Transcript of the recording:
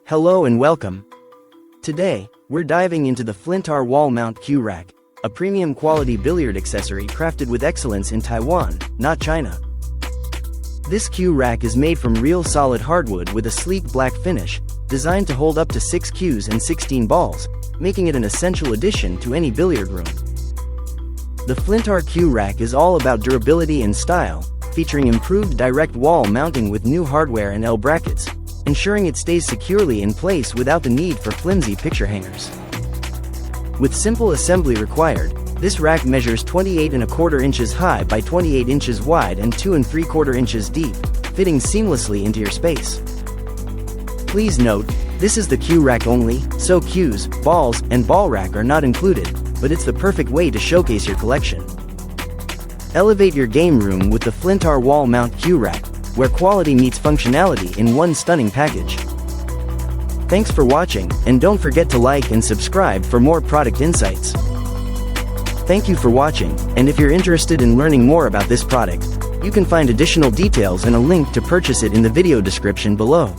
Hello and welcome. Today, we're diving into the Flintar wall mount cue rack, a premium quality billiard accessory crafted with excellence in Taiwan, not China. This cue rack is made from real solid hardwood with a sleek black finish, designed to hold up to 6 cues and 16 balls, making it an essential addition to any billiard room. The Flintar cue rack is all about durability and style, featuring improved direct wall mounting with new hardware and L brackets, ensuring it stays securely in place without the need for flimsy picture hangers. With simple assembly required, this rack measures 28¼ inches high by 28 inches wide and 2 3/4 inches deep, fitting seamlessly into your space. Please note, this is the cue rack only, so cues, balls, and ball rack are not included, but it's the perfect way to showcase your collection. Elevate your game room with the Flintar wall mount cue rack, where quality meets functionality in one stunning package. Thanks for watching, and don't forget to like and subscribe for more product insights. Thank you for watching, and if you're interested in learning more about this product, you can find additional details and a link to purchase it in the video description below.